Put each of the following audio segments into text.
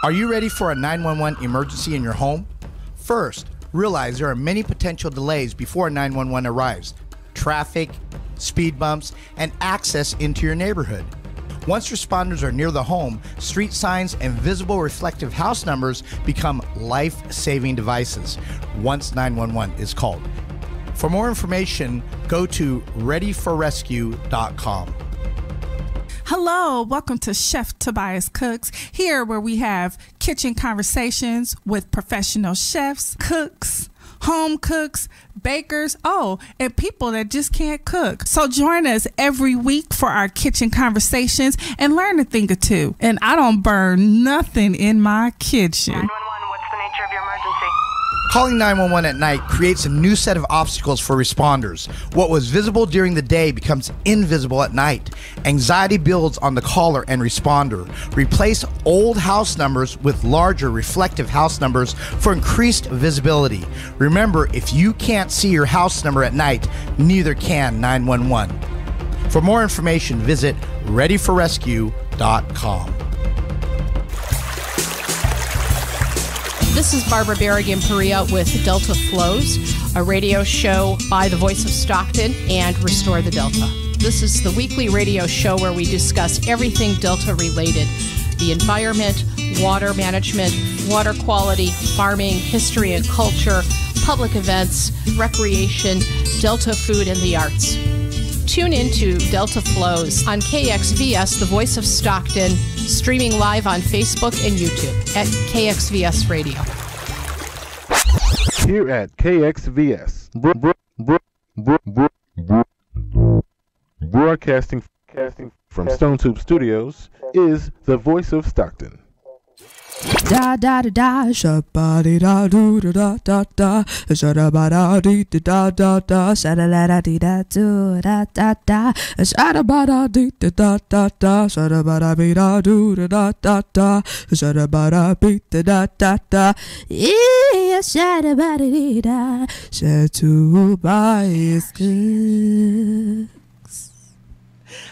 Are you ready for a 911 emergency in your home? First, realize there are many potential delays before 911 arrives. Traffic, speed bumps, and access into your neighborhood. Once responders are near the home, street signs and visible reflective house numbers become life-saving devices once 911 is called. For more information, go to readyforrescue.com. Hello, welcome to Chef Tobias Cooks, here where we have kitchen conversations with professional chefs, cooks, home cooks, bakers, and people that just can't cook. So join us every week for our kitchen conversations and learn a thing or two. And I don't burn nothing in my kitchen. 911, what's the nature of your emergency? Calling 911 at night creates a new set of obstacles for responders. What was visible during the day becomes invisible at night. Anxiety builds on the caller and responder. Replace old house numbers with larger reflective house numbers for increased visibility. Remember, if you can't see your house number at night, neither can 911. For more information, visit readyforrescue.com. This is Barbara Berrigan-Perea with Delta Flows, a radio show by the Voice of Stockton and Restore the Delta. This is the weekly radio show where we discuss everything Delta related: the environment, water management, water quality, farming, history and culture, public events, recreation, Delta food, and the arts. Tune into Delta Flows on KXVS, the Voice of Stockton, streaming live on Facebook and YouTube at KXVS Radio. Here at KXVS, broadcasting from Stone Tube Studios, is the Voice of Stockton. Da da da da, shabba da do da da da, shabba da dee da da da, shabba da dee da do da da da, shabba da dee da da da, shabba da be da do da da da, shabba da be da da da, yeah, shabba dee da, said to buy his goods.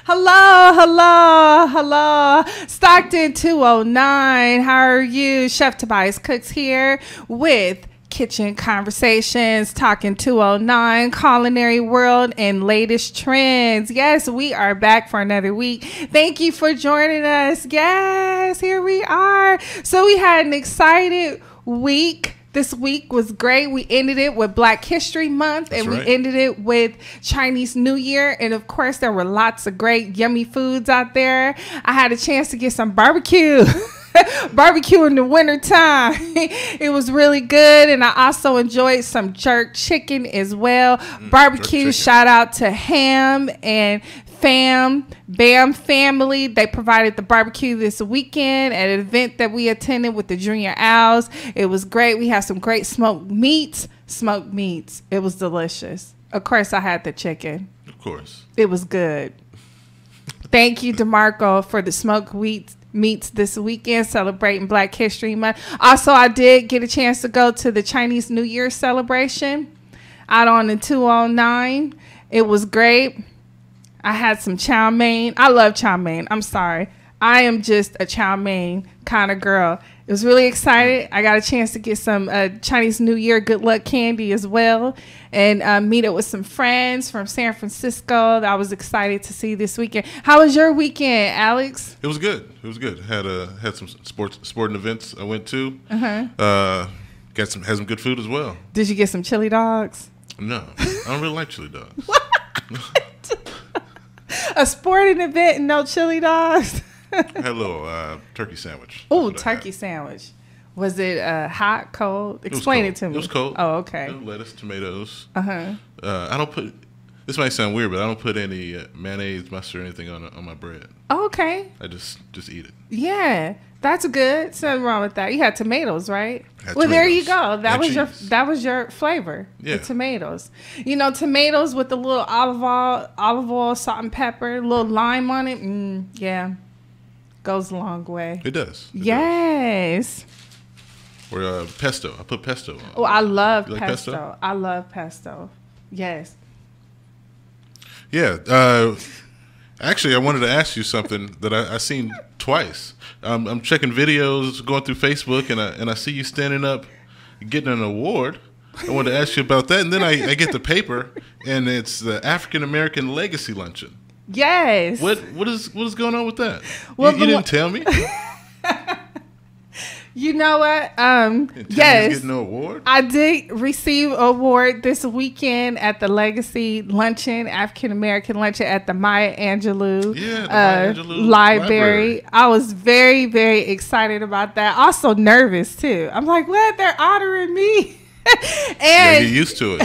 Hello, Stockton 209. How are you? Chef Tobias Cooks here with Kitchen Conversations, talking 209, culinary world, and latest trends. Yes, we are back for another week. Thank you for joining us. Yes, here we are. So we had an excited week. This week was great. We ended it with Black History Month, and we ended it with Chinese New Year. And of course, there were lots of great, yummy foods out there. I had a chance to get some barbecue. Barbecue in the wintertime. It was really good. And I also enjoyed some jerk chicken as well. Barbecue, shout out to Ham and Bam family. They provided the barbecue this weekend at an event that we attended with the Junior Owls. It was great. We had some great smoked meats. It was delicious. Of course, I had the chicken. Of course. It was good. Thank you, DeMarco, for the smoked meats this weekend, celebrating Black History Month. Also, I did get a chance to go to the Chinese New Year celebration out on the 209. It was great. I had some chow mein. I love chow mein. I'm sorry. I am just a chow mein kind of girl. It was really excited. I got a chance to get some Chinese New Year good luck candy as well, and meet up with some friends from San Francisco that I was excited to see this weekend. How was your weekend, Alex? It was good. Had some sporting events I went to. Uh-huh. Had some good food as well. Did you get some chili dogs? No, I don't really like chili dogs. What? A sporting event and no chili dogs? I had a little turkey sandwich. Oh, turkey sandwich. Was it hot, cold? Explain it to me. It was cold. Oh, okay. Lettuce, tomatoes. Uh-huh. I don't put, this might sound weird, but I don't put any mayonnaise, mustard, or anything on my bread. Oh, okay. I just eat it. Yeah, that's good. Nothing wrong with that. You had tomatoes, right? Well, there you go. That and was your flavor. Yeah. The tomatoes. You know, tomatoes with a little olive oil, salt and pepper, a little lime on it. Yeah, goes a long way. It does. Yes. Or pesto. I put pesto on. Oh, I love like pesto. I love pesto. Yes. Yeah. Actually, I wanted to ask you something that I seen twice. I'm checking videos, going through Facebook, and I see you standing up, getting an award. I wanted to ask you about that, and then I get the paper, and it's the African American Legacy Luncheon. Yes. What is going on with that? Well, you didn't tell me. You know what? Yes, getting an award. I did receive an award this weekend at the Legacy Luncheon, African American Luncheon at the Maya Angelou, Library. I was very, very excited about that. Also nervous too. I'm like, what? They're honoring me. And get used to it.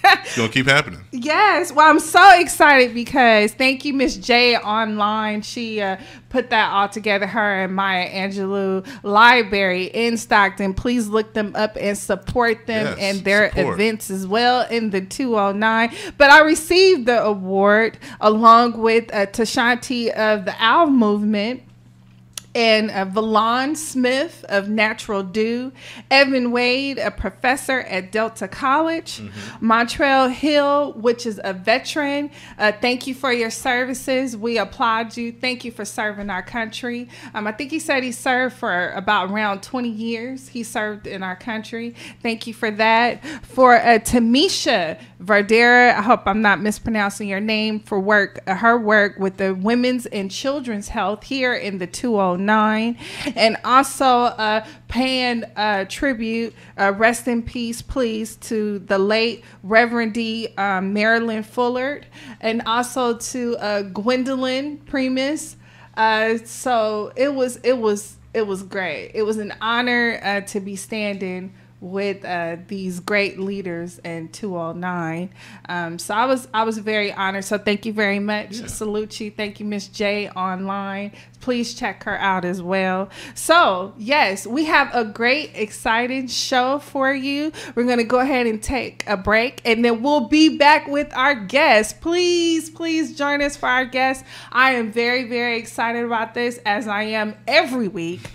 It's gonna keep happening. Yes. Well, I'm so excited because thank you, Miss J online. She put that all together. Her and Maya Angelou Library in Stockton. Please look them up and support them and their events as well in the 209. But I received the award along with Tashanti of the Owl Movement, and Valon Smith of Natural Dew, Evan Wade, a professor at Delta College, Montrell Hill, which is a veteran. Thank you for your services. We applaud you. Thank you for serving our country. I think he said he served for about around 20 years. He served in our country. Thank you for that. For Tamisha Verdera, I hope I'm not mispronouncing your name, for her work with the Women's and Children's Health here in the 209. And also paying tribute, rest in peace, please, to the late Reverend D. Marilyn Fullard, and also to Gwendolyn Primus. So it was great. It was an honor to be standing with these great leaders in 209. So I was very honored. So thank you very much. Yeah. Salute you. Thank you, Miss J online. Please check her out as well. So yes, we have a great, exciting show for you. We're going to go ahead and take a break, and then we'll be back with our guests. Please join us for our guests. I am very, very excited about this, as I am every week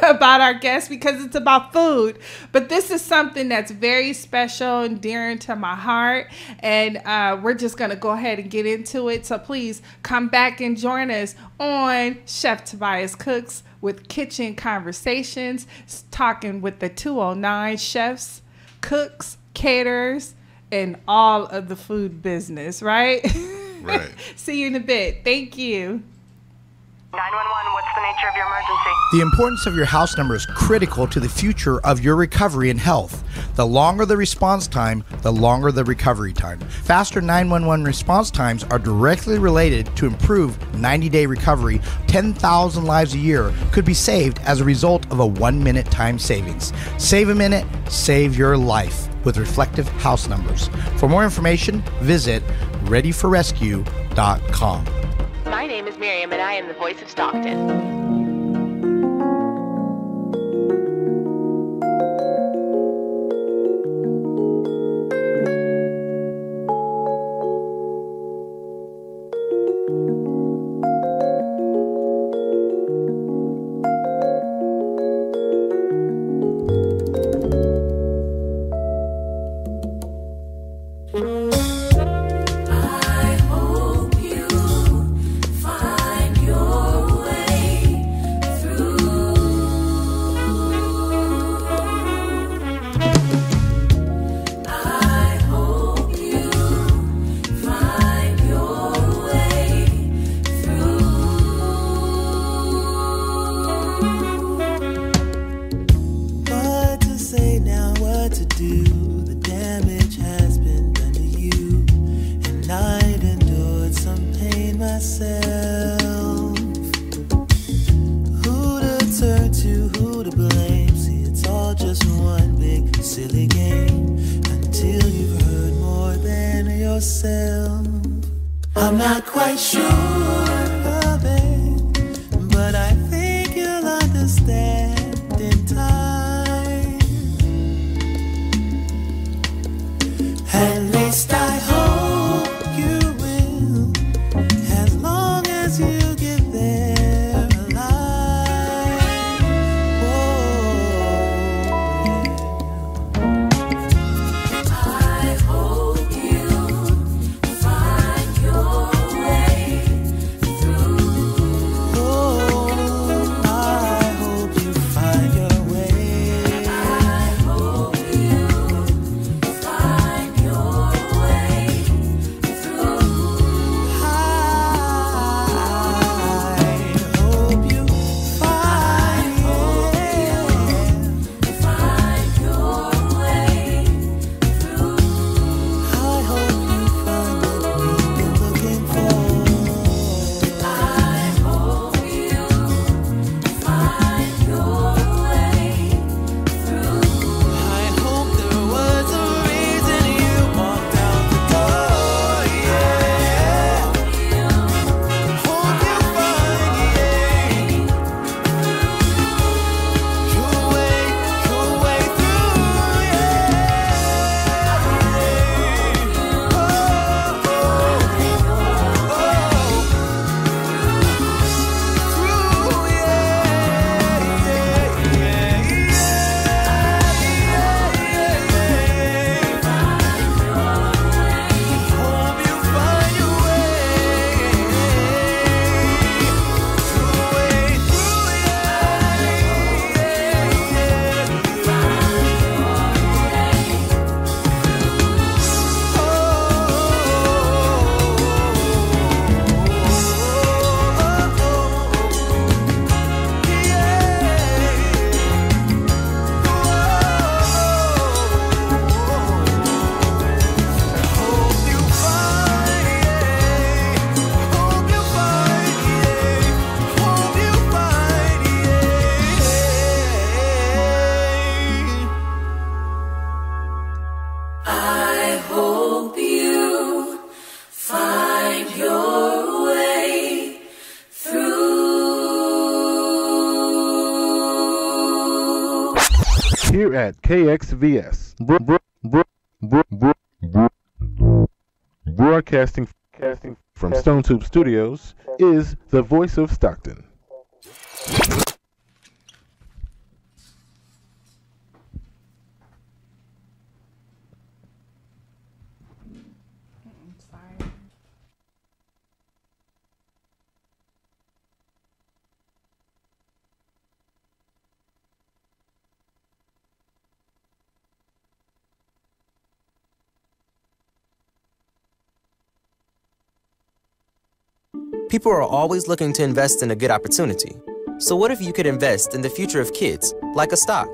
about our guests, because it's about food. But this is something that's very special and dear to my heart, and we're just going to go ahead and get into it. So please come back and join us on Chef Tobias Cooks with Kitchen Conversations, talking with the 209 chefs, cooks, caterers, and all of the food business, right? Right. See you in a bit. Thank you. 911, what's the nature of your emergency? The importance of your house number is critical to the future of your recovery and health. The longer the response time, the longer the recovery time. Faster 911 response times are directly related to improved 90-day recovery. 10,000 lives a year could be saved as a result of a 1-minute time savings. Save a minute, save your life with reflective house numbers. For more information, visit readyforrescue.com. My name is Miriam, and I am the voice of Stockton. I'm not quite sure of it, but I think you'll understand in time. At least I hope you will, as long as you get there alive. I hope you find your way through. Here at KXVS, broadcasting from Stone Tube Studios, is the voice of Stockton. People are always looking to invest in a good opportunity. So what if you could invest in the future of kids, like a stock?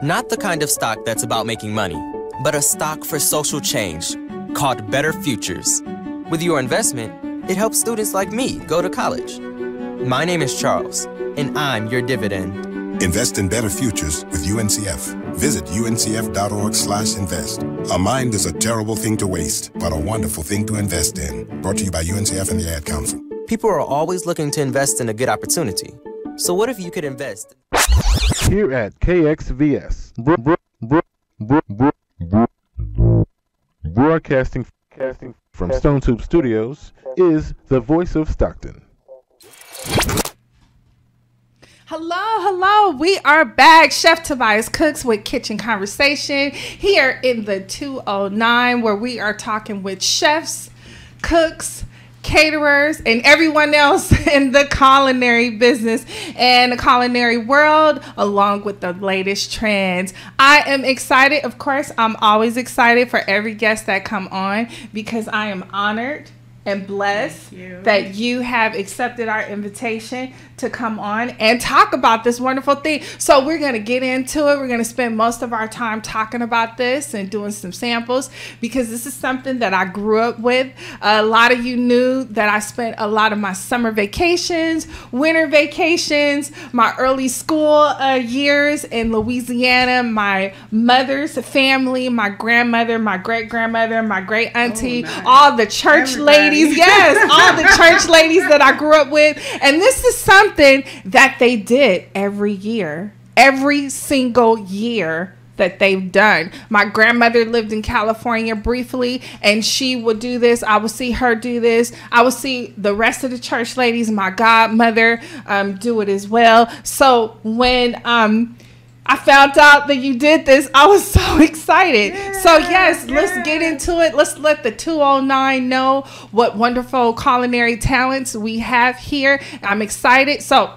Not the kind of stock that's about making money, but a stock for social change, called Better Futures. With your investment, it helps students like me go to college. My name is Charles, and I'm your dividend. Invest in better futures with UNCF. Visit uncf.org/invest. A mind is a terrible thing to waste, but a wonderful thing to invest in. Brought to you by UNCF and the Ad Council. People are always looking to invest in a good opportunity. So what if you could invest? Here at KXVS, broadcasting from Stone Tube Studios, is the voice of Stockton. Hello. We are back. Chef Tobias Cooks with Kitchen Conversation here in the 209, where we are talking with chefs, cooks, caterers, and everyone else in the culinary business and the culinary world, along with the latest trends. I am excited. Of course, I'm always excited for every guest that come on, because I am honored and blessed that you have accepted our invitation to come on and talk about this wonderful thing. So we're going to get into it. We're going to spend most of our time talking about this and doing some samples, because this is something that I grew up with. A lot of you knew that I spent a lot of my summer vacations, winter vacations, my early school years in Louisiana, my mother's family, my grandmother, my great-grandmother, my great auntie, all the church ladies. Yes, all the church ladies that I grew up with. And this is something that they did every year, every single year that they've done. My grandmother lived in California briefly, and she would do this. I would see her do this. I would see the rest of the church ladies, my godmother, do it as well. So when I found out that you did this, I was so excited. So yes, let's get into it. Let's let the 209 know what wonderful culinary talents we have here. I'm excited. So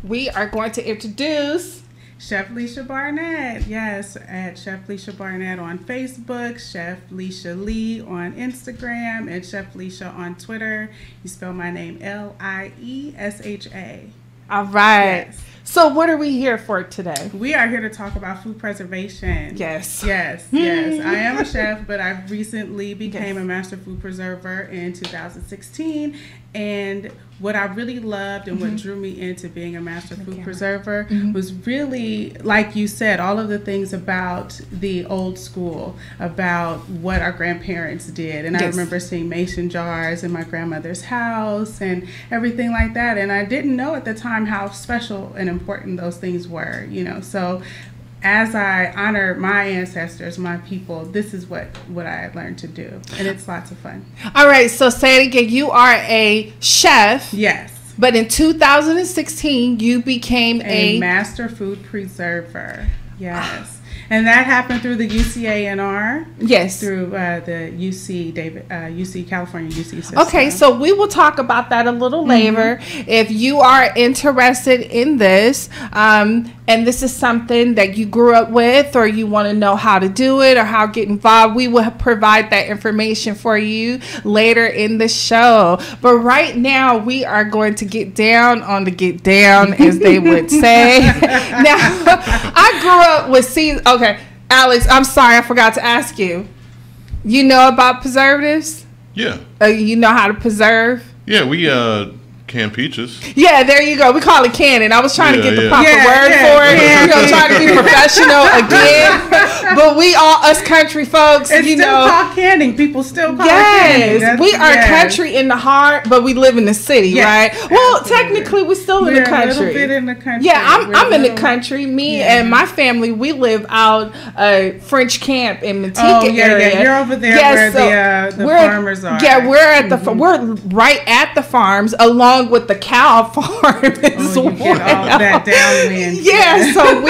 we are going to introduce Chef Leisha Barnett. Yes, at Chef Leisha Barnett on Facebook, Chef Leisha Lee on Instagram, and Chef Leisha on Twitter. You spell my name Liesha. All right. Yes. So what are we here for today? We are here to talk about food preservation. Yes. Yes. I am a chef, but I recently became a master food preserver in 2016. And what I really loved and what drew me into being a master food preserver was really, like you said, all of the things about the old school, about what our grandparents did. And I remember seeing mason jars in my grandmother's house and everything like that. And I didn't know at the time how special and important those things were, you know. So as I honor my ancestors, my people, this is what I learned to do. And it's lots of fun. All right, so say it again. You are a chef. Yes. But in 2016, you became a master food preserver. Yes. And that happened through the UCANR. Yes. Through the UC California UC system. Okay, so we will talk about that a little later. If you are interested in this, and this is something that you grew up with, or you want to know how to do it or how to get involved, we will provide that information for you later in the show. But right now, we are going to get down on the get down, as they would say. Now, I grew up with Okay, Alex, I'm sorry, I forgot to ask you. You know about preservatives? Yeah. You know how to preserve? Yeah, we Canned peaches. Yeah, there you go. We call it canning. I was trying to get the proper word for it. Trying to be professional again. But we all, us country folks, it's still called canning. People still call it canning. We are country in the heart, but we live in the city, right? Well, technically, we're still in the country. A little bit in the country. Yeah, I'm in the country. Me and my family, we live out French Camp in Manteca area. Yeah, you're over there where the farmers are. Yeah, we're at we're right at the farms, along with the cow farm as well. Get all that downwind. Yeah, so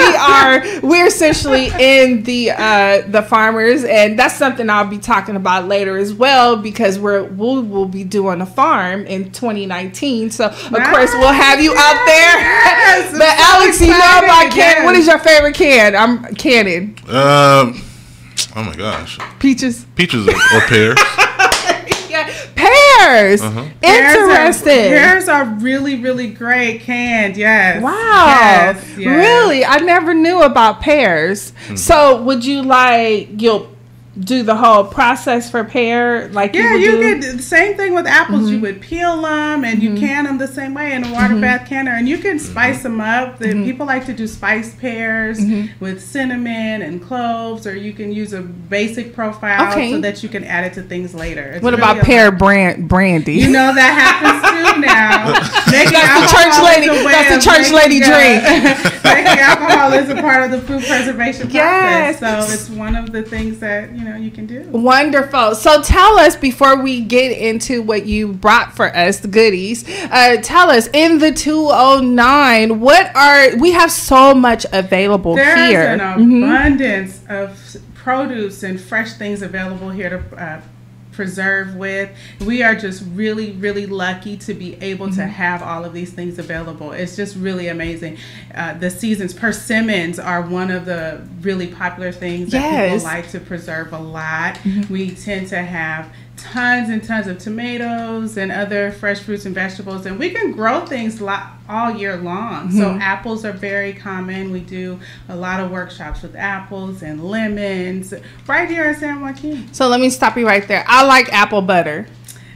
we're essentially in the farmers, and that's something I'll be talking about later as well, because we'll be doing a farm in 2019. So of course we'll have you out there. Yes, but Alex, you know about can. What is your favorite can? I'm canning. Oh my gosh. Peaches or pears. Pears. Interesting. Pears are really, really great canned. Yes. Wow. Yes. Really? I never knew about pears. So would you you'll do the whole process for pear like you get the same thing with apples. You would peel them and you can them the same way in a water bath canner, and you can spice them up. People like to do spiced pears with cinnamon and cloves, or you can use a basic profile so that you can add it to things later. What about pear brandy? You know that happens too now. That's the church lady drink. Making alcohol is a part of the food preservation process. So it's one of the things that you can do. Wonderful. So tell us, before we get into what you brought for us, the goodies, tell us, in the 209, we have so much available here. There's an abundance of produce and fresh things available here to preserve with. We are just really, really lucky to be able to have all of these things available. It's just really amazing. The seasons, persimmons are one of the really popular things that people like to preserve a lot. We tend to have tons and tons of tomatoes and other fresh fruits and vegetables, and we can grow things all year long. So apples are very common. We do a lot of workshops with apples and lemons right here in San Joaquin. So let me stop you right there. I like apple butter.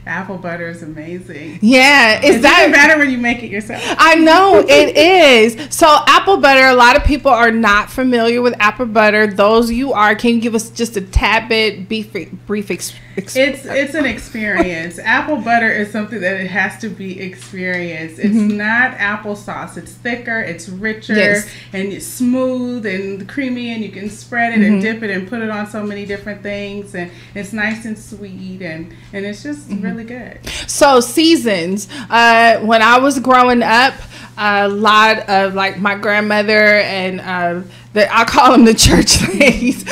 Apple butter is amazing. Yeah. It's even better when you make it yourself. I know it is. So apple butter, a lot of people are not familiar with apple butter. Those you are, can you give us just a tad bit brief It's an experience. Apple butter is something that it has to be experienced. It's not applesauce. It's thicker, it's richer, and it's smooth and creamy, and you can spread it and dip it and put it on so many different things, and it's nice and sweet, and it's just really good. So seasons, when I was growing up, a lot of my grandmother and I call them the church ladies,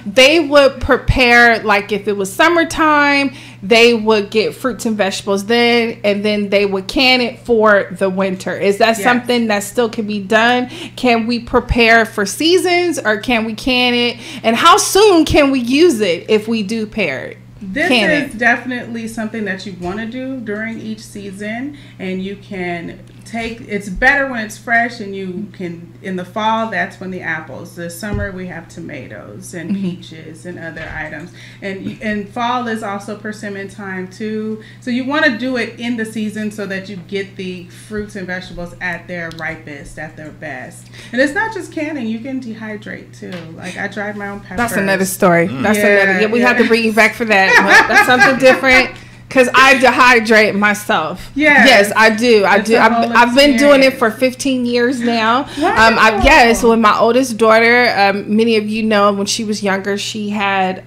they would prepare, if it was summertime, they would get fruits and vegetables then, and then they would can it for the winter. Is that something that still can be done? Can we prepare for seasons, or can we can it? And how soon can we use it if we do pair it? This is definitely something that you want to do during each season, and you can it's better when it's fresh, and you can, in the fall, that's when the apples. The summer we have tomatoes and peaches and other items, and fall is also persimmon time too. So you want to do it in the season so that you get the fruits and vegetables at their ripest, at their best. And it's not just canning; you can dehydrate too. I dried my own peppers. That's another story. That's another. We have to bring you back for that. That's something different. Because I dehydrate myself. Yes, I do. I've been doing it for 15 years now. With my oldest daughter, many of you know, when she was younger, she had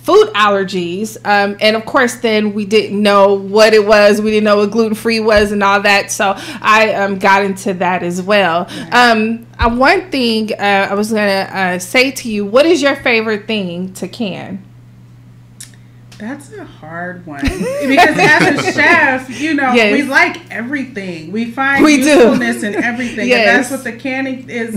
food allergies. And of course, then we didn't know what it was. We didn't know what gluten-free was and all that. So I got into that as well. One thing I was going to say to you, what is your favorite thing to can? That's a hard one, because as a chef, we like everything. We find usefulness in everything, and that's what the canning is.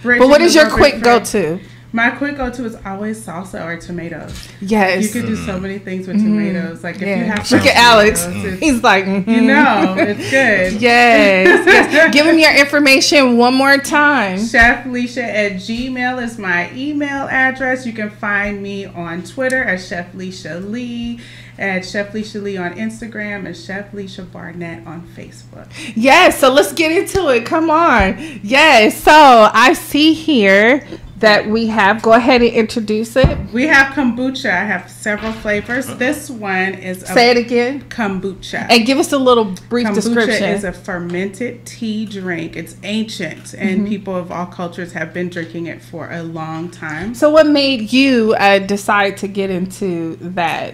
But what is your quick go-to? My quick go-to is always salsa or tomatoes. Yes. You can do so many things with tomatoes. Like if you have Look at Alex. tomatoes, He's like, you know, it's good. Yes. Give him your information one more time. ChefLeisha@gmail is my email address. You can find me on Twitter at Chef Leisha Lee, at Chef Leisha Lee on Instagram, and Chef Leisha Barnett on Facebook. Yes, so let's get into it. Come on. Yes, so I see here that we have, go ahead and introduce it. We have kombucha. I have several flavors. This one is Say it again. Kombucha. And give us a little brief Kombucha description. is a fermented tea drink. It's ancient, and people of all cultures have been drinking it for a long time. So what made you decide to get into that?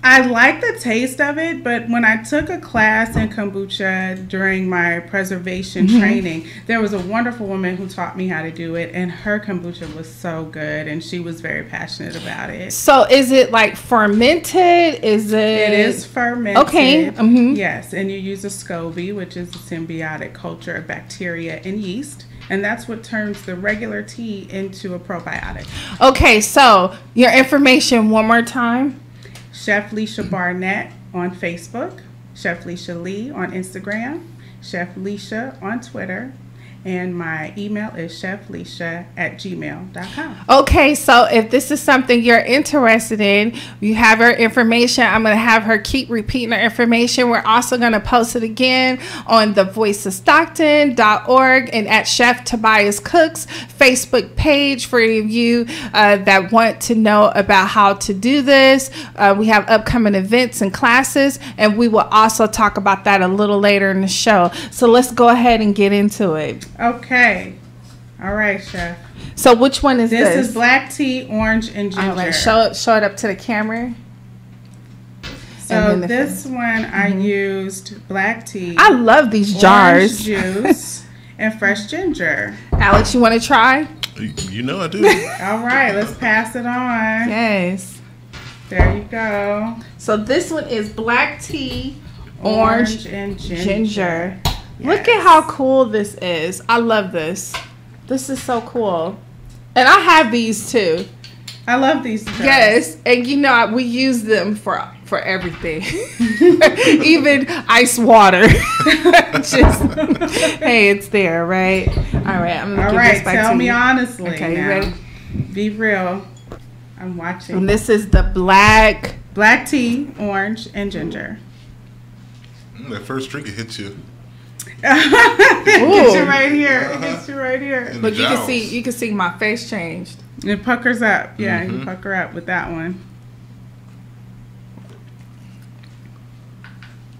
I like the taste of it, but when I took a class in kombucha during my preservation training, there was a wonderful woman who taught me how to do it, and her kombucha was so good, and she was very passionate about it. So is it like fermented? Is it? It is fermented. Okay. Yes, and you use a SCOBY, which is a symbiotic culture of bacteria and yeast. And that's what turns the regular tea into a probiotic. Okay, so your information one more time. Chef Leisha Barnett on Facebook, Chef Leisha Lee on Instagram, Chef Leisha on Twitter, and my email is chefleisha@gmail.com. Okay, so if this is something you're interested in, you have her information. I'm going to have her keep repeating her information. We're also going to post it again on the voiceofstockton.org and at Chef Tobias Cook's Facebook page for any of you that want to know about how to do this. We have upcoming events and classes, and we will also talk about that a little later in the show. So let's go ahead and get into it. Okay. All right, Chef. So which one is this? This is black tea, orange, and ginger. All right, show it up to the camera. So this one I used black tea. I love these jars. Orange juice and fresh ginger. Alex, you want to try? You know I do. All right, let's pass it on. Yes. There you go. So this one is black tea, orange and ginger. Look at how cool this is. I love this. This is so cool. And I have these too. I love these too. Yes. And you know, we use them for everything. Even ice water. Just, hey, it's there, right? All right. I'm gonna give this back tell to me you. honestly. Okay, now. you ready? Be real. I'm watching. And this is the black tea, orange, and ginger. That first drink, it hits you. It gets you right here. It gets you right here. Look, you can see my face changed. It puckers up. Yeah, you pucker up with that one.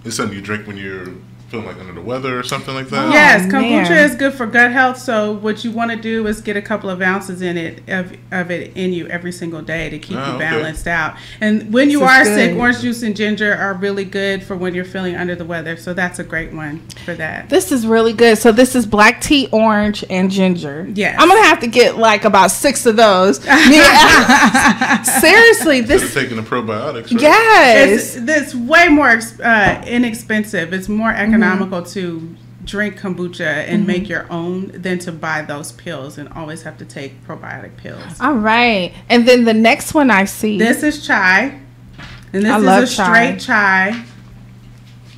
It's something you drink when you're feeling like under the weather or something like that? Yes, kombucha is good for gut health. So what you want to do is get a couple of ounces in it of it in you every single day to keep you balanced out. And when you are sick, orange juice and ginger are really good for when you're feeling under the weather. So that's a great one for that. This is really good. So this is black tea, orange, and ginger. Yes. I'm gonna have to get like about 6 of those. Seriously, this is taking the probiotics. Right? Yes, it's way more inexpensive. It's more economical to drink kombucha and make your own than to buy those pills and always have to take probiotic pills. All right, and then the next one I see. This is chai, and this is a straight chai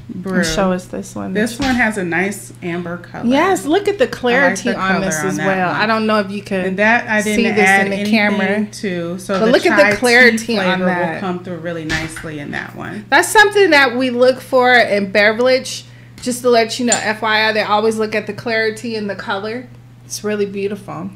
brew. Show us this one. This one has a nice amber color. Yes, look at the clarity on this as well. I don't know if you can and that I didn't see this add in the camera too. So but the look at the clarity on flavor that. will come through really nicely in that one. That's something that we look for in beverage. Just to let you know, FYI, they always look at the clarity and the color. It's really beautiful.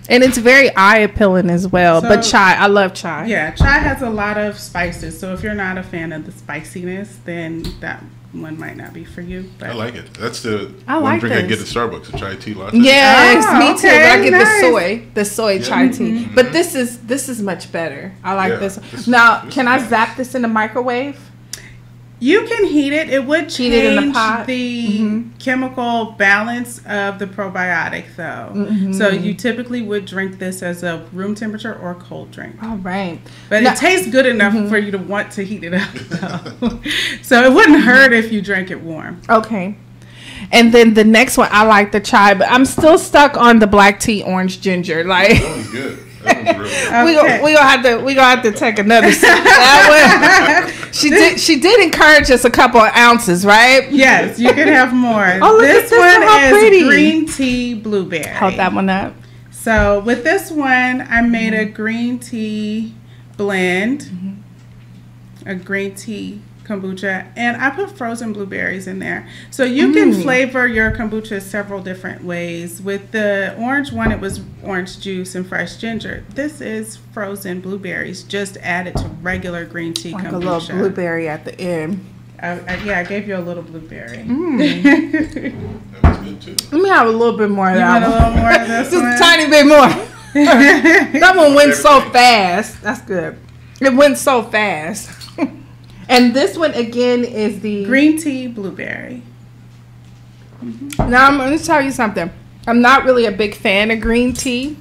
And it's very eye appealing as well. But chai, I love chai. Yeah, chai has a lot of spices. So if you're not a fan of the spiciness, then that one might not be for you. But I like it. That's the one drink I get at Starbucks, a chai tea latte. Yes, me too. But I get nice. the soy chai tea. But this is much better. I like this one. Now, can I zap this in the microwave? You can heat it. It would change it in the pot. Chemical balance of the probiotic, though. So you typically would drink this as a room temperature or cold drink. All right. But it tastes good enough for you to want to heat it up, though. So it wouldn't hurt if you drank it warm. Okay. And then the next one, I like the chai, but I'm still stuck on the black tea, orange, ginger. Like, That one's good. We gonna have to take another sip. That one, she did encourage us a couple of ounces, right? Yes, you can have more. Oh, look this at this one how is pretty. green tea blueberry. Hold that one up. So with this one, I made a green tea blend, a green tea kombucha, and I put frozen blueberries in there. So you can flavor your kombucha several different ways. With the orange one, it was orange juice and fresh ginger. This is frozen blueberries, just added to regular green tea Like kombucha. a little blueberry at the end. I gave you a little blueberry. That was good too. Let me have a little bit more of You that want a little more of this Just one? a tiny bit more. That one went so fast. That's good. It went so fast. And this one again is the green tea blueberry. Now I'm going to tell you something. I'm not really a big fan of green tea,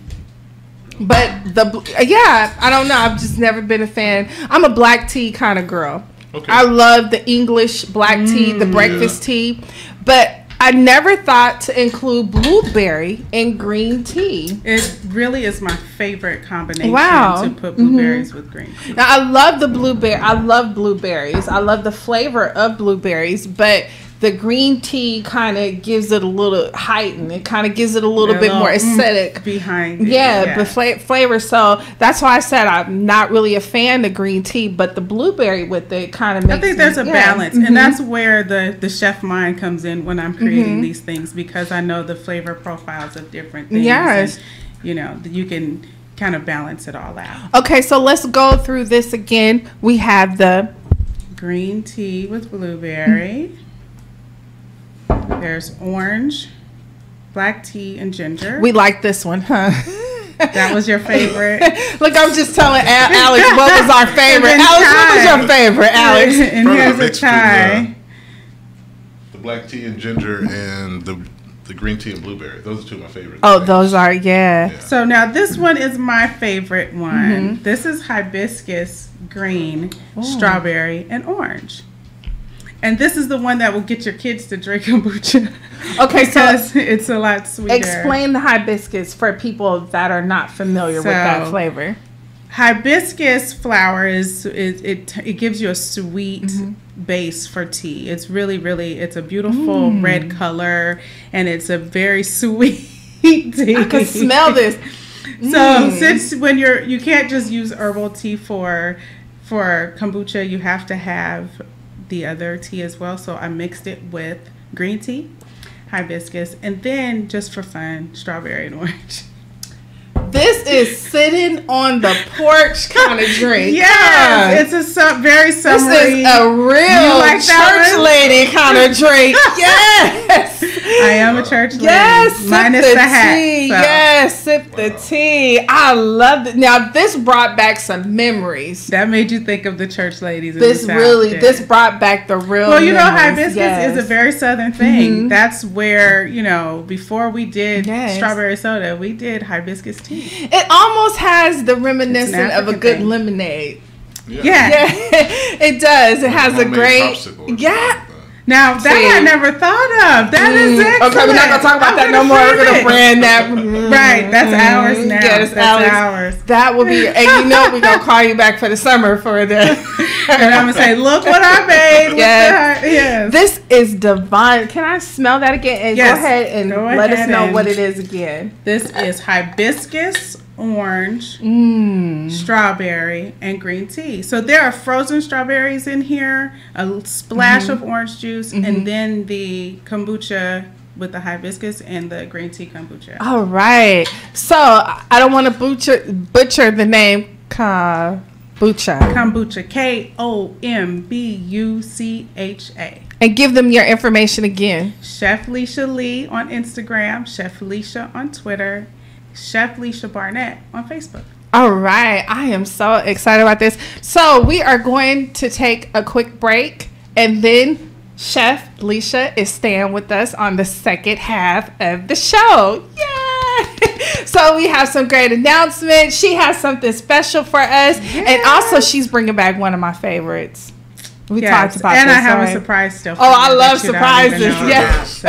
but I don't know. I've just never been a fan. I'm a black tea kind of girl. Okay. I love the English black tea, the breakfast tea, but I never thought to include blueberry in green tea. It really is my favorite combination Wow. to put blueberries with green tea. Now I love the blueberry. I love blueberries. I love the flavor of blueberries, but the green tea kind of gives it a little heightened. It kind of gives it a little bit more aesthetic behind it. Yeah, but flavor. So that's why I said I'm not really a fan of green tea, but the blueberry with it kind of makes. I think there's a balance, and that's where the chef mind comes in when I'm creating these things, because I know the flavor profiles of different things. Yes, and, you can kind of balance it all out. Okay, so let's go through this again. We have the green tea with blueberry. There's orange, black tea, and ginger. We like this one, huh? That was your favorite. Look, I'm just telling Alex what was our favorite. Alex, what was your favorite, Alex? And here's a tie. The black tea and ginger and the green tea and blueberry. Those are two of my favorites. Oh, those are, yeah. So now this one is my favorite one. This is hibiscus, green, strawberry, and orange. And this is the one that will get your kids to drink kombucha. Okay, because it's a lot sweeter. Explain the hibiscus for people that are not familiar with that flavor. Hibiscus flower it gives you a sweet base for tea. It's it's a beautiful red color, and it's a very sweet tea. I can smell this. So since when you can't just use herbal tea for kombucha, you have to have the other tea as well. So I mixed it with green tea, hibiscus, and then just for fun, strawberry and orange. This is sitting on the porch kind of drink. Yes, it's a very summery. This is a real church lady kind of drink. Yes, I am a church lady. Yes, minus sip the hat. Tea. So. Yes, sip the tea. I love it. Now this brought back some memories. That made you think of the church ladies. This brought back the real. Well, memories. Hibiscus is a very southern thing. That's where before we did strawberry soda, we did hibiscus tea. It almost has the reminiscent of a good lemonade. Yeah, it does. It has a great Now that I never thought of. That is excellent. Okay, we're not gonna talk about that no more. We're gonna brand that. Right, that's ours now. Yeah, that's ours. That will be, and we're gonna call you back for the summer for the. And I'm gonna say, look what I made. Yes. This is divine. Can I smell that again? And go ahead and let us know what it is again. This is hibiscus, orange, strawberry, and green tea. So there are frozen strawberries in here, a splash of orange juice, and then the kombucha with the hibiscus and the green tea kombucha. All right. So I don't want to butcher the name kombucha. Kombucha, Kombucha. And give them your information again. Chef Leisha Lee on Instagram, Chef Leisha on Twitter, Chef Leisha Barnett on Facebook. All right. I am so excited about this. So we are going to take a quick break, and then Chef Leisha is staying with us on the second half of the show. Yay! So we have some great announcements. She has something special for us. Yes. And also she's bringing back one of my favorites. We talked about and this, I have a surprise still. Oh, I love surprises. Yes.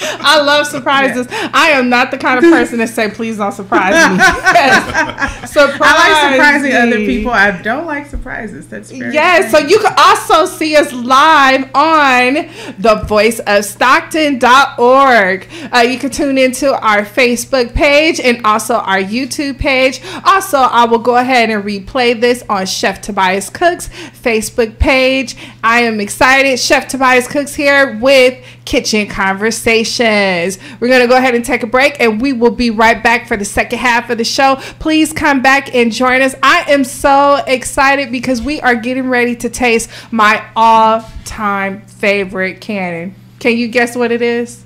I love surprises. I am not the kind of person that say, please don't surprise me. Yes. Surprise I like surprising me. other people. I don't like surprises. That's very Yes, so you can also see us live on thevoiceofstockton.org. You can tune into our Facebook page and also our YouTube page. Also, I will go ahead and replay this on Chef Tobias Cooks Facebook page. I am excited. Chef Tobias Cooks here with Kitchen Conversations. We're going to go ahead and take a break, and we will be right back for the second half of the show. Please come back and join us. I am so excited because we are getting ready to taste my all-time favorite cannon. Can you guess what it is?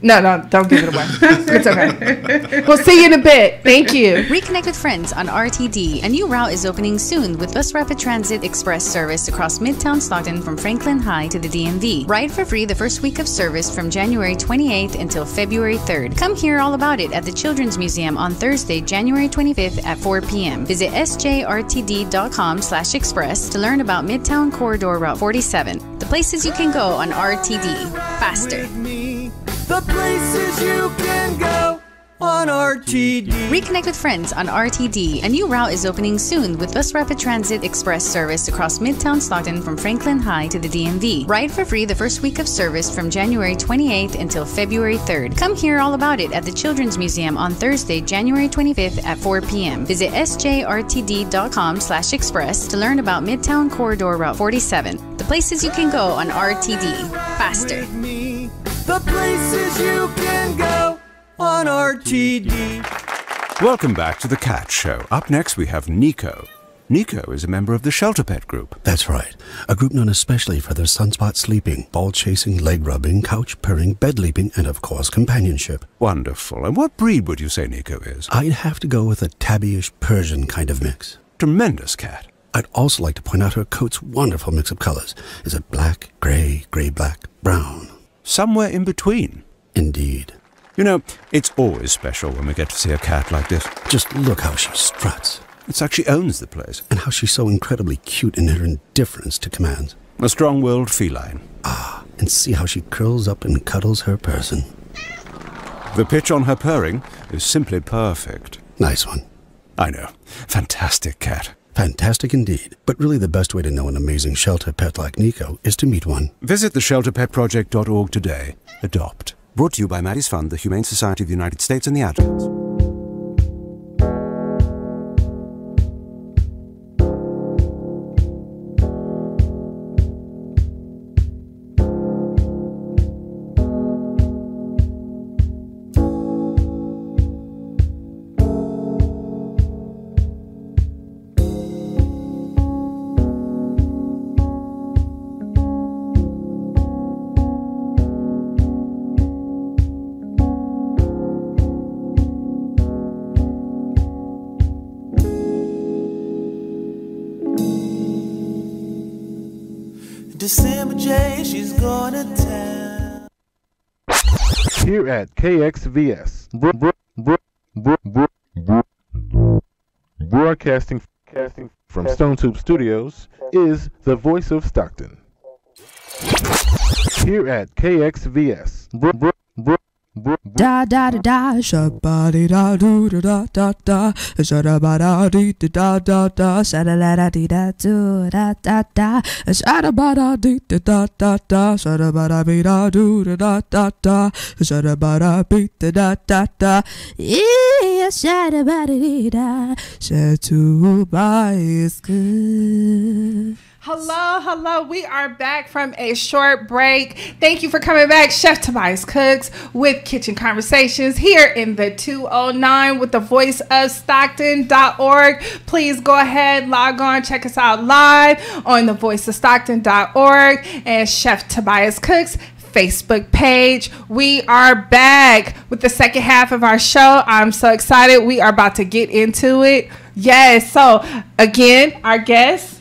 No, don't give it away. It's okay. We'll see you in a bit. Thank you. Reconnect with friends on RTD. A new route is opening soon with Bus Rapid Transit Express service across Midtown Stockton from Franklin High to the DMV. Ride for free the first week of service from January 28th until February 3rd. Come hear all about it at the Children's Museum on Thursday, January 25th at 4 p.m. Visit sjrtd.com/express to learn about Midtown Corridor Route 47. The places you can go on RTD. Faster. The places you can go on RTD. Reconnect with friends on RTD. A new route is opening soon with Bus Rapid Transit Express service across Midtown Stockton from Franklin High to the DMV. Ride for free the first week of service from January 28th until February 3rd. Come hear all about it at the Children's Museum on Thursday, January 25th at 4 p.m. Visit sjrtd.com/express to learn about Midtown Corridor Route 47. The places you can go on RTD. Faster. The places you can go on RTD. Welcome back to The Cat Show. Up next, we have Nico. Nico is a member of the Shelter Pet Group. That's right. A group known especially for their sunspot sleeping, ball chasing, leg rubbing, couch purring, bed leaping, and of course, companionship. Wonderful. And what breed would you say Nico is? I'd have to go with a tabbyish Persian kind of mix. Tremendous cat. I'd also like to point out her coat's wonderful mix of colors. Is it black, gray, black, brown? Somewhere in between. Indeed. You know, it's always special when we get to see a cat like this. Just look how she struts. It's like she owns the place. And how she's so incredibly cute in her indifference to commands. A strong-willed feline. Ah, and see how she curls up and cuddles her person. The pitch on her purring is simply perfect. Nice one. I know. Fantastic cat. Fantastic indeed. But really the best way to know an amazing shelter pet like Nico is to meet one. Visit theshelterpetproject.org today. Adopt. Brought to you by Maddie's Fund, the Humane Society of the United States, and the Adults. December J, she's gonna town. Here at KXVS, broadcasting from Stone Tube Studios, is the voice of Stockton. Here at KXVS, Da da da da, shabba da do da da da, shabba da dee da da da, shabba da dee da do da da da, shabba da dee da da da, shabba da be da do da da da, shabba da be da da da, yeah, shabba dee da, said to buy is good. Hello. We are back from a short break. Thank you for coming back. Chef Tobias Cooks with Kitchen Conversations here in the 209 with the voice of Stockton.org. Please go ahead, log on, check us out live on the voice of Stockton.org and Chef Tobias Cooks Facebook page. We are back with the second half of our show. I'm so excited. We are about to get into it. Yes. So again, our guest,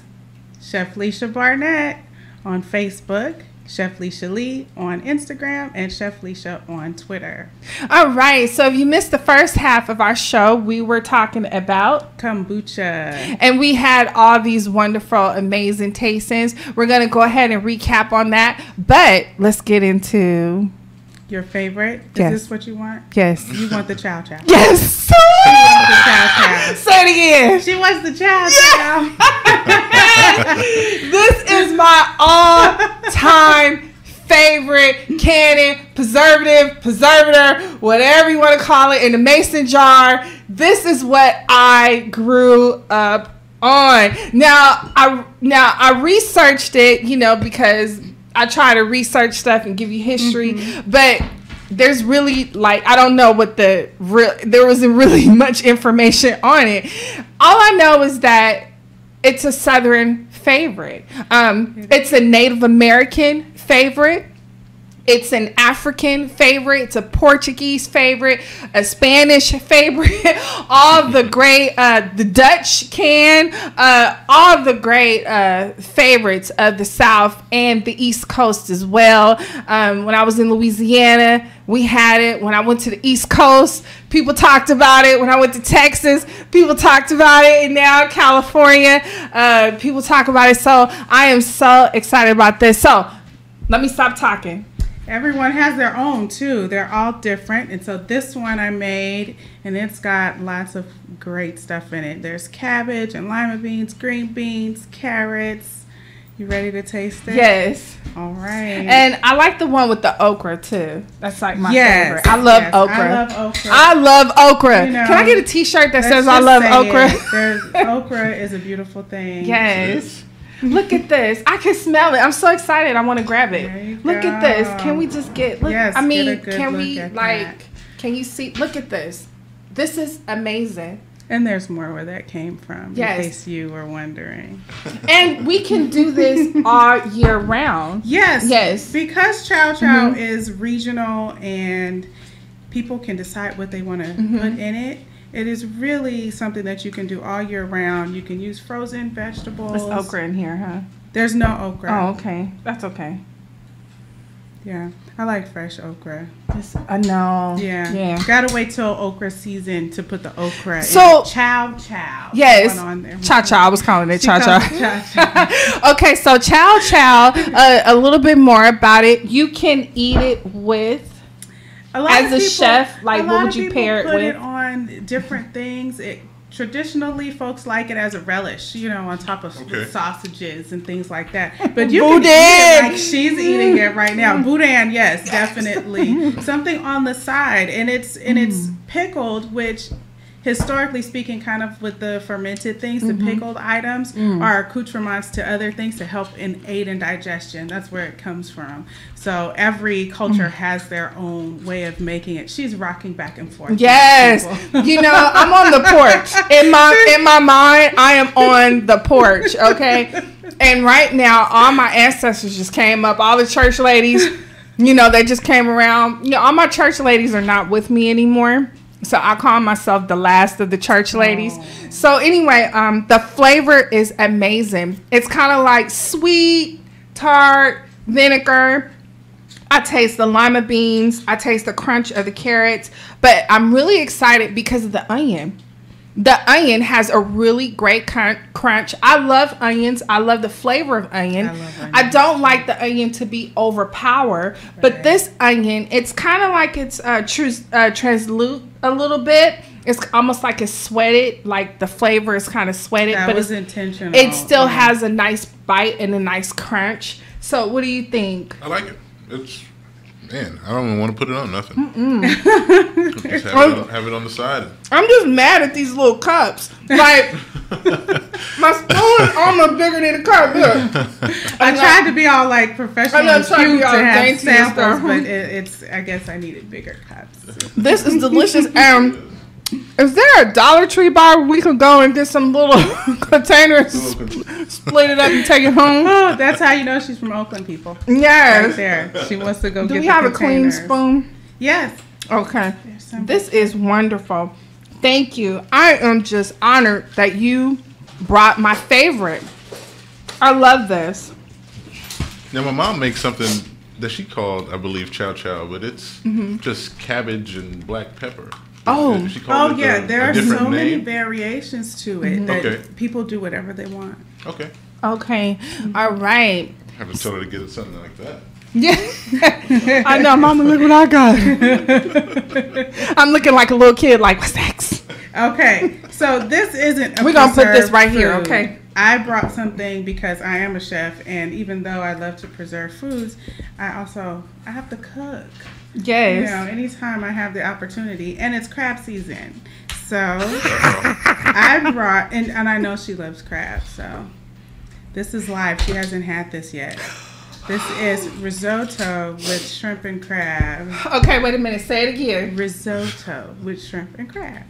Chef Leisha Barnett on Facebook, Chef Leisha Lee on Instagram, and Chef Leisha on Twitter. All right. So if you missed the first half of our show, we were talking about kombucha. And we had all these wonderful, amazing tastings. We're going to go ahead and recap on that. But let's get into Your favorite? Yes. Is this what you want? Yes. You want the chow chow. Yes. She wants the chow chow. Say it again. She wants the chow chow. This is my all-time favorite cannon, preservative, whatever you want to call it, in the mason jar. This is what I grew up on. Now I researched it, because I try to research stuff and give you history, but there's really, I don't know what there wasn't really much information on it. All I know is that it's a Southern favorite. It's a Native American favorite. It's an African favorite. It's a Portuguese favorite, a Spanish favorite. All the great, the Dutch can, all the great favorites of the South and the East Coast as well. When I was in Louisiana, we had it. When I went to the East Coast, people talked about it. When I went to Texas, people talked about it. And now California, people talk about it. So I am so excited about this. So let me stop talking. Everyone has their own too. They're all different. And so this one I made, and it's got lots of great stuff in it. There's cabbage and lima beans, green beans, carrots. You ready to taste it? Yes. All right. And I like the one with the okra too. That's like my favorite. I love okra. I love okra. I love okra. Can I get a t-shirt that says I love okra? Okra is a beautiful thing. Yes. Look at this. I can smell it. I'm so excited. I want to grab it. Look at this. Can we just get, look, yes, I mean, get a good can look we, at can you see, look at this. This is amazing. And there's more where that came from, yes, in case you were wondering. And we can do this all year round. Yes. Yes. Because chow chow is regional and people can decide what they want to put in it. It is really something that you can do all year round. You can use frozen vegetables. There's okra in here, huh? There's no okra. Oh, okay. That's okay. Yeah. I like fresh okra. I know. Yeah. Gotta wait till okra season to put the okra in. Chow chow. Yes. Chow chow. I was calling it chow chow. Okay, so chow chow, a little bit more about it. You can eat it with, as a chef, what would you pair it with? Put it on different things. Traditionally, folks like it as a relish, on top of sausages and things like that. But you can eat it like she's eating it right now. Boudin, yes, definitely. Something on the side, and it's pickled, which historically speaking, kind of with the fermented things, the pickled items are accoutrements to other things to help aid in digestion. That's where it comes from. So every culture has their own way of making it. She's rocking back and forth. Yes. I'm on the porch. In my mind, I am on the porch, okay? And right now, all my ancestors just came up. All the church ladies, they just came around. All my church ladies are not with me anymore. So I call myself the last of the church ladies. Oh. So anyway, the flavor is amazing. It's kind of like sweet, tart, vinegar. I taste the lima beans. I taste the crunch of the carrots. But I'm really excited because of the onion. The onion has a really great crunch. I love onions. I love the flavor of onion. I don't like the onion to be overpowered. But this onion, it's kind of like it's translucent a little bit. It's almost like it's sweated. Like the flavor is kind of sweated. That but was intentional. It still has a nice bite and a nice crunch. So what do you think? I like it. Man, I don't even want to put it on nothing. Just have it on the side. I'm just mad at these little cups. Like, my spoon is almost bigger than the cup. Look. I tried to be all like professional and cute to have samples, but I guess I needed bigger cups. This is delicious. Is there a Dollar Tree bar where we could go and get some little containers, split it up and take it home? Oh, that's how you know she's from Oakland, people. Yes. Right there. She wants to go get the Do we have a clean spoon? Yes. Okay. This is wonderful. Thank you. I am just honored that you brought my favorite. I love this. Now, my mom makes something that she called, I believe, chow chow, but it's just cabbage and black pepper. Yeah. There are so many variations to it that people do whatever they want. Okay. All right. have to tell her to get something like that. Yeah. I know, Mama, look what I got. I'm looking like a little kid, like, what's next? Okay, so this isn't We're going to put this right here, okay? I brought something because I am a chef, and even though I love to preserve foods, I have to cook. Yes. You know, anytime I have the opportunity, and it's crab season. So I brought, and I know she loves crab, so this is live. She hasn't had this yet. This is risotto with shrimp and crab. Okay, wait a minute. Say it again. Risotto with shrimp and crab.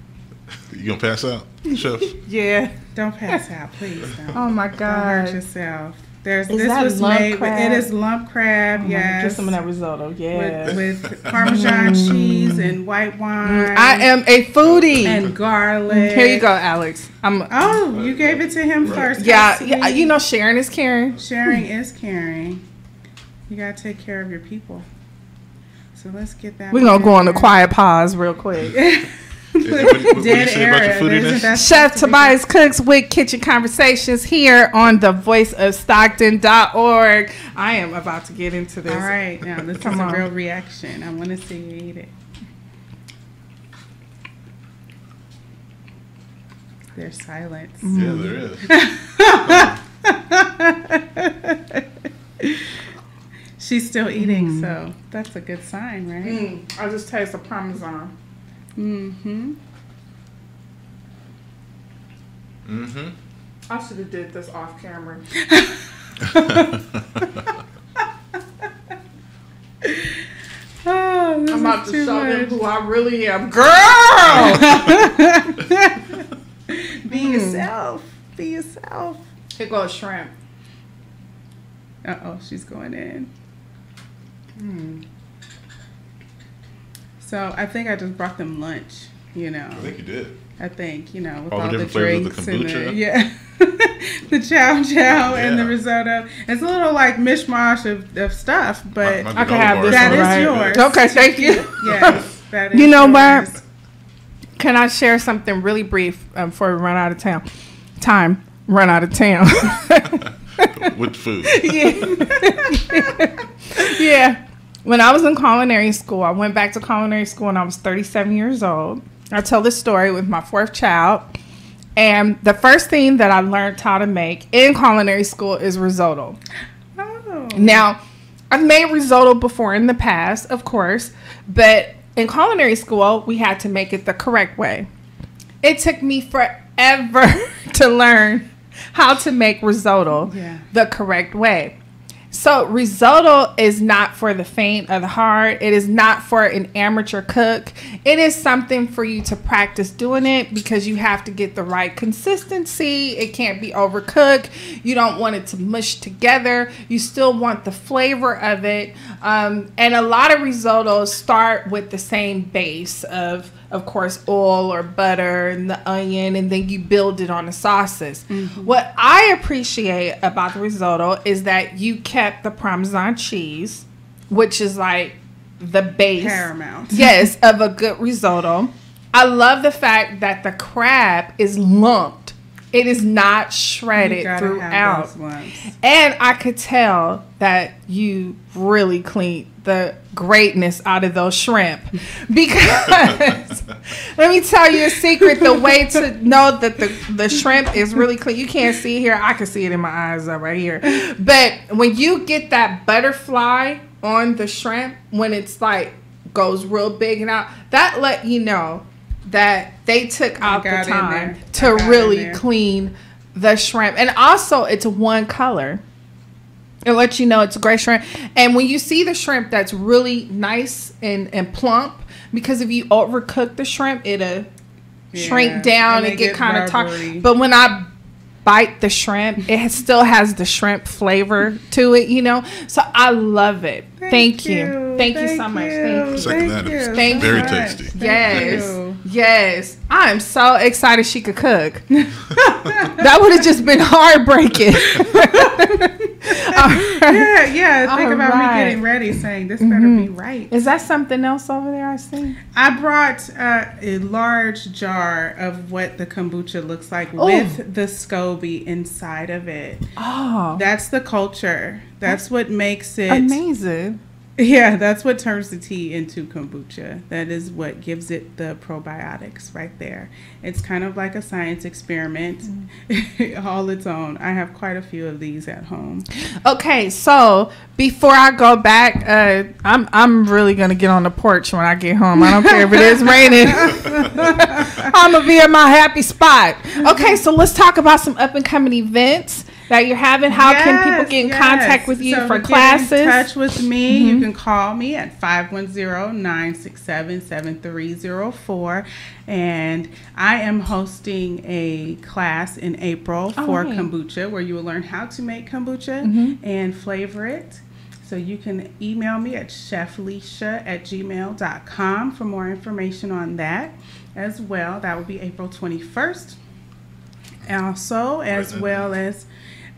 You gonna pass out, Chef? Yeah. Don't pass out, please. Don't. Oh my God. Don't hurt yourself. This that was lump made. crab? It is lump crab. Yes. Get some of that risotto. Yeah. With Parmesan cheese and white wine. I am a foodie. And garlic. Here you go, Alex. Oh, you gave it to him first. Yeah. You know, sharing is caring. Sharing is caring. You gotta take care of your people. So let's get that. We're gonna go on a quiet pause real quick. Dead air. Chef Tobias Cooks with Kitchen Conversations here on the voiceofstockton.org. I am about to get into this. All right, now this is a real reaction. I want to see you eat it. There's silence. Yeah, there is. She's still eating, so that's a good sign, right? I just taste the Parmesan. I should have did this off camera. I'm about to show them who I really am. Girl! Be yourself. Be yourself. Here goes shrimp. Uh-oh, she's going in. So I think I just brought them lunch, you know. I think you did. I think, you know, with all the different drinks flavors of the kombucha. and the chow and the risotto. It's a little like mishmash of stuff, but I can have this that one, is right? yours. Okay, thank you. Yes, that is you know yours. what? Can I share something really brief before we run out of time? Run out of town. With food. Yeah. When I was in culinary school, I went back to culinary school when I was 37 years old. I tell this story with my fourth child. And the first thing that I learned how to make in culinary school is risotto. Oh. Now, I've made risotto before in the past, of course, but in culinary school, we had to make it the correct way. It took me forever to learn how to make risotto the correct way. So risotto is not for the faint of the heart. It is not for an amateur cook. It is something for you to practice doing it because you have to get the right consistency. It can't be overcooked. You don't want it to mush together. You still want the flavor of it. And a lot of risottos start with the same base of course, oil or butter and the onion, and then you build it on the sauces. What I appreciate about the risotto is that you kept the Parmesan cheese, which is like the base. Paramount. Yes, of a good risotto. I love the fact that the crab is lumped. It is not shredded throughout. And I could tell that you really cleaned the greatness out of those shrimp. Because let me tell you a secret. The way to know that the shrimp is really clean. You can't see here. I can see it in my eyes right here. But when you get that butterfly on the shrimp, when it's like goes real big and out, that let you know that they took out the time to really clean the shrimp. And also, it's one color. It lets you know it's a gray shrimp. And when you see the shrimp that's really nice and plump, because if you overcook the shrimp, it'll shrink down and get kind of tough. But when I bite the shrimp, it still has the shrimp flavor to it, you know? So I love it. Thank you. Thank you so much. Thank you. Second that. Thank Very you. tasty. Yes. Yes, I'm so excited she could cook. That would have just been heartbreaking. Yeah. Think about me getting ready, saying this better be right. Is that something else over there I see? I brought a large jar of what the kombucha looks like with the SCOBY inside of it. Oh, that's the culture. That's what makes it amazing. Yeah, that's what turns the tea into kombucha. That is what gives it the probiotics right there. It's kind of like a science experiment, all its own. I have quite a few of these at home. Okay, so before I go back, I'm really gonna get on the porch when I get home. I don't care if it is raining. I'm gonna be in my happy spot. Okay, so let's talk about some up and coming events that you're having. How can people get in contact with you for classes? Get in touch with me. You can call me at 510-967-7304. And I am hosting a class in April for kombucha, where you will learn how to make kombucha and flavor it. So you can email me at chefleisha@gmail.com for more information on that as well. That will be April 21st. Also, as well as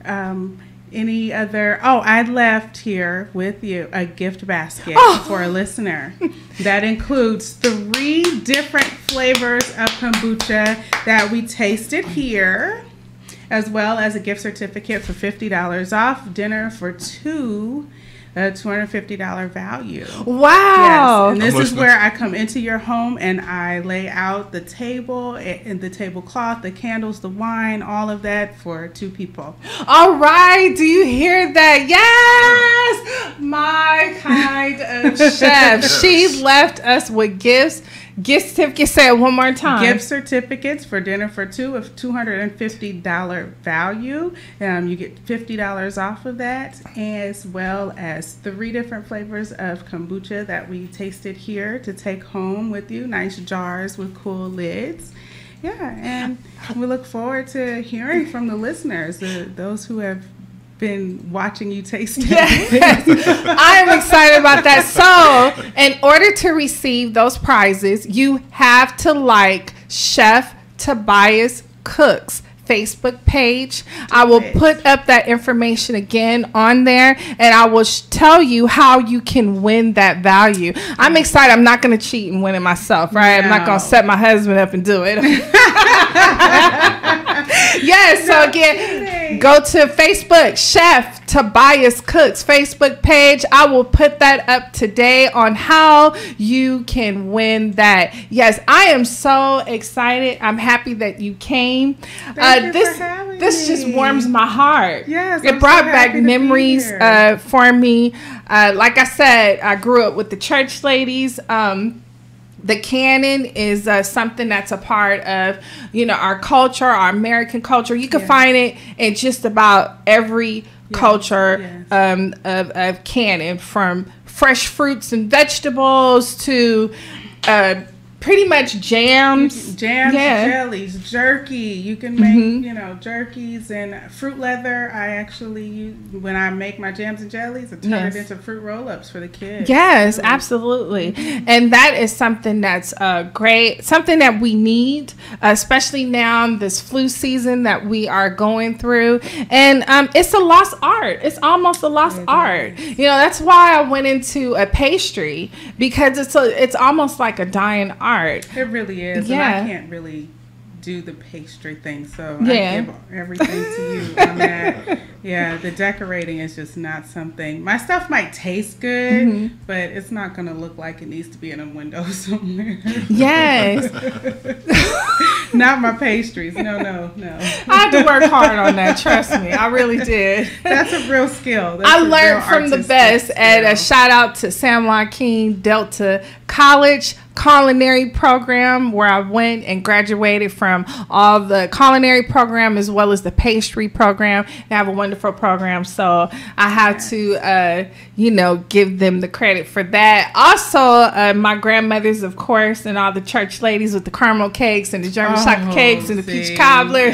any other. I left here with you a gift basket for a listener that includes 3 different flavors of kombucha that we tasted here, as well as a gift certificate for $50 off dinner for 2. A $250 value. Wow. Yes. And this is where I come into your home and I lay out the table and the tablecloth, the candles, the wine, all of that for 2 people. All right. Do you hear that? Yes. My kind of chef. She left us with gifts. Gift certificates, say it one more time. Gift certificates for dinner for 2 of $250 value. You get $50 off of that, as well as 3 different flavors of kombucha that we tasted here to take home with you. Nice jars with cool lids. Yeah, and we look forward to hearing from the listeners, those who have been watching you taste it. Yes. I am excited about that. So, in order to receive those prizes, you have to like Chef Tobias Cooks Facebook page. I will put up that information again on there, and I will tell you how you can win that value. I'm excited. I'm not going to cheat and win it myself, right? I'm not going to set my husband up and do it. Yes, so again, go to Facebook, Chef Tobias Cooks Facebook page. I will put that up today on how you can win that. Yes, I am so excited. I'm happy that you came. This just warms my heart. Yes, it brought back memories for me. Like I said, I grew up with the church ladies. The canon is something that's a part of, our culture, our American culture. You can find it in just about every culture of canon, from fresh fruits and vegetables to pretty much jams, jellies, jerky. You can make, jerkies and fruit leather. I actually use, when I make my jams and jellies, I turn it into fruit roll-ups for the kids. Yes, absolutely. And that is something that's great, something that we need, especially now this flu season that we are going through. And it's a lost art. It's almost a lost art. That's why I went into a pastry, because it's almost like a dying art. It really is. Yeah. And I can't really do the pastry thing, so I give everything to you on that. Yeah, the decorating is just not something. My stuff might taste good, but it's not going to look like it needs to be in a window somewhere. Yes. Not my pastries. No. I had to work hard on that. Trust me, I really did. That's a real skill. I learned from the best. And a shout out to San Joaquin Delta College culinary program, where I went and graduated from all the culinary program as well as the pastry program. They have a wonderful program, so I have to give them the credit for that. Also, my grandmothers, of course, and all the church ladies with the caramel cakes and the German chocolate cakes and the peach cobblers.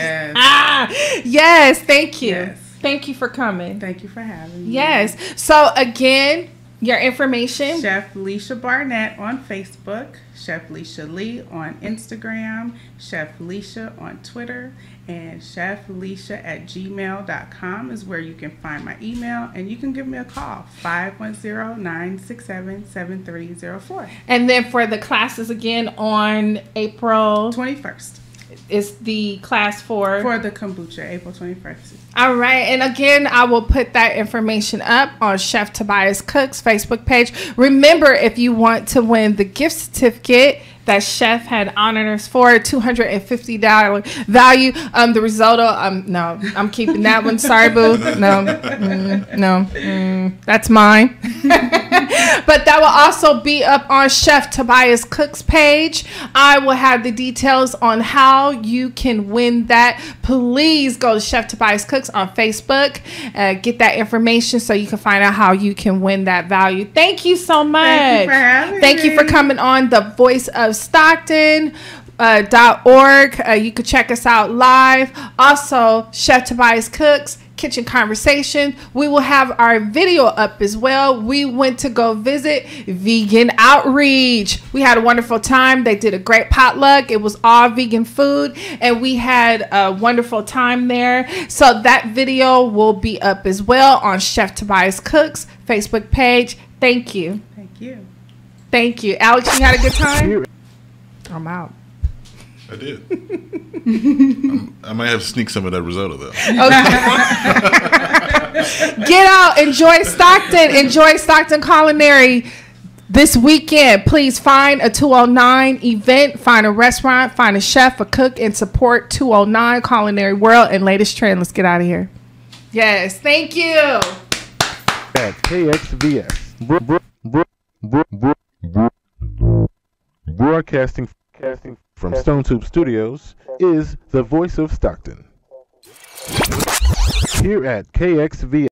Yes, thank you. Thank you for coming. Thank you for having me. Yes. So again, Your information? Chef Leisha Barnett on Facebook, Chef Leisha Lee on Instagram, Chef Leisha on Twitter, and chefleisha@gmail.com is where you can find my email, and you can give me a call, 510-967-7304. And then for the classes again on April 21st. Is the class for the kombucha, April 21st. All right. And again, I will put that information up on Chef Tobias Cook's Facebook page. Remember, if you want to win the gift certificate that Chef had honored us for, $250 value. The risotto, no, I'm keeping that one. Sorry, boo. No, that's mine. But that will also be up on Chef Tobias Cook's page. I will have the details on how you can win that. Please go to Chef Tobias Cooks on Facebook. Get that information so you can find out how you can win that value. Thank you so much. Thank you for having me. Thank you for coming on the Voice of Stockton. .org. You could check us out live. Also, Chef Tobias Cooks Kitchen Conversation. We will have our video up as well. We went to go visit Vegan Outreach. We had a wonderful time. They did a great potluck. It was all vegan food, and we had a wonderful time there. So that video will be up as well on Chef Tobias Cooks Facebook page. Thank you. Thank you. Thank you. Alex, you had a good time? I'm out. I did. I might have to sneak some of that risotto though. Okay. Get out, enjoy Stockton, enjoy Stockton Culinary this weekend. Please find a 209 event, find a restaurant, find a chef, a cook, and support 209 Culinary World and latest trend. Let's get out of here. Yes, thank you. At KXVS, broadcasting from Stone Tube Studios is the Voice of Stockton. Here at KXVS.